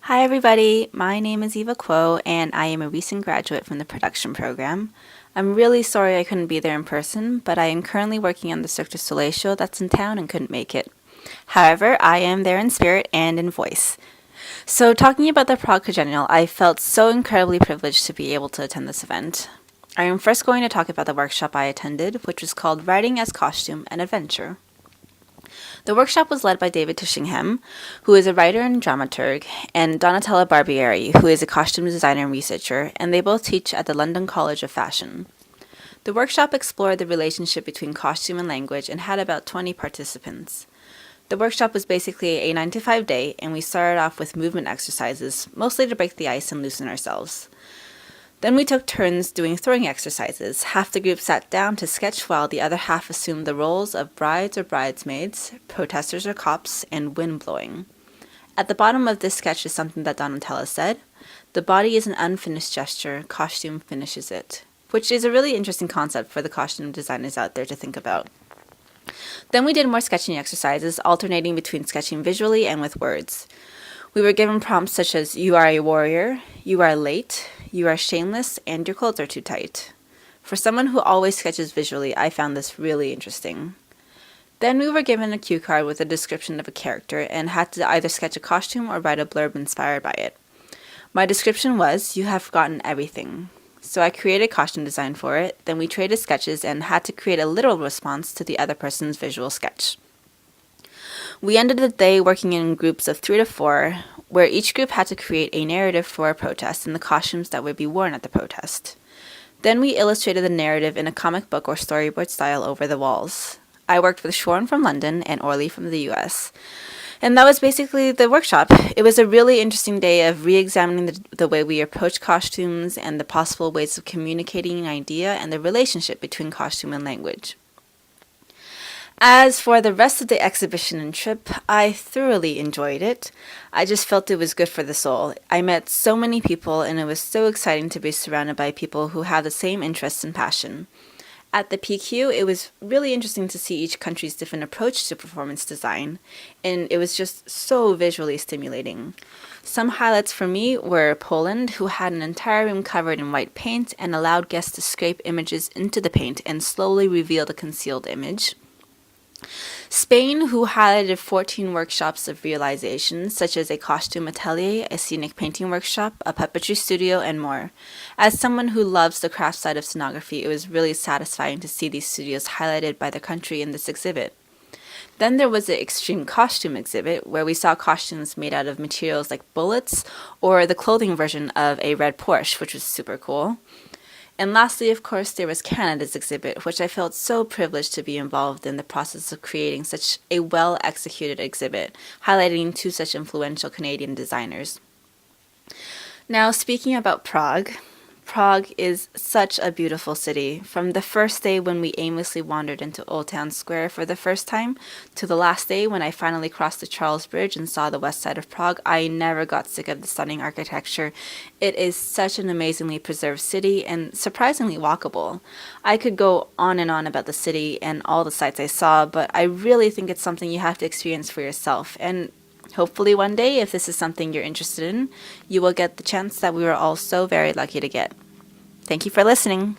Hi everybody, my name is Eva Kuo and I am a recent graduate from the production program. I'm really sorry I couldn't be there in person, but I am currently working on the Cirque du Soleil show that's in town and couldn't make it. However, I am there in spirit and in voice. So talking about the Prague Congenial, I felt so incredibly privileged to be able to attend this event. I am first going to talk about the workshop I attended, which was called Writing as Costume and Adventure. The workshop was led by David Tushingham, who is a writer and dramaturg, and Donatella Barbieri, who is a costume designer and researcher, and they both teach at the London College of Fashion. The workshop explored the relationship between costume and language and had about 20 participants. The workshop was basically a 9-to-5 day, and we started off with movement exercises, mostly to break the ice and loosen ourselves. Then we took turns doing throwing exercises. Half the group sat down to sketch while the other half assumed the roles of brides or bridesmaids, protesters or cops, and wind blowing. At the bottom of this sketch is something that Donatella said: "The body is an unfinished gesture, costume finishes it," which is a really interesting concept for the costume designers out there to think about. Then we did more sketching exercises, alternating between sketching visually and with words. We were given prompts such as "you are a warrior," "you are late," "you are shameless," and "your clothes are too tight." For someone who always sketches visually, I found this really interesting. Then we were given a cue card with a description of a character and had to either sketch a costume or write a blurb inspired by it. My description was, "You have forgotten everything." So I created costume design for it, then we traded sketches and had to create a literal response to the other person's visual sketch. We ended the day working in groups of 3 to 4, where each group had to create a narrative for a protest and the costumes that would be worn at the protest. Then we illustrated the narrative in a comic book or storyboard style over the walls. I worked with Shorn from London and Orly from the US. And that was basically the workshop. It was a really interesting day of re-examining the way we approach costumes and the possible ways of communicating an idea and the relationship between costume and language. As for the rest of the exhibition and trip, I thoroughly enjoyed it. I just felt it was good for the soul. I met so many people, and it was so exciting to be surrounded by people who have the same interests and passion. At the PQ, it was really interesting to see each country's different approach to performance design, and it was just so visually stimulating. Some highlights for me were Poland, who had an entire room covered in white paint and allowed guests to scrape images into the paint and slowly reveal the concealed image. Spain, who highlighted 14 workshops of realization, such as a costume atelier, a scenic painting workshop, a puppetry studio, and more. As someone who loves the craft side of scenography, it was really satisfying to see these studios highlighted by their country in this exhibit. Then there was the extreme costume exhibit, where we saw costumes made out of materials like bullets, or the clothing version of a red Porsche, which was super cool. And lastly, of course, there was Canada's exhibit, which I felt so privileged to be involved in the process of creating such a well-executed exhibit, highlighting 2 such influential Canadian designers. Now, speaking about Prague, Prague is such a beautiful city. From the first day when we aimlessly wandered into Old Town Square for the first time, to the last day when I finally crossed the Charles Bridge and saw the west side of Prague, I never got sick of the stunning architecture. It is such an amazingly preserved city and surprisingly walkable. I could go on and on about the city and all the sights I saw, but I really think it's something you have to experience for yourself. And hopefully one day, if this is something you're interested in, you will get the chance that we were all so very lucky to get. Thank you for listening.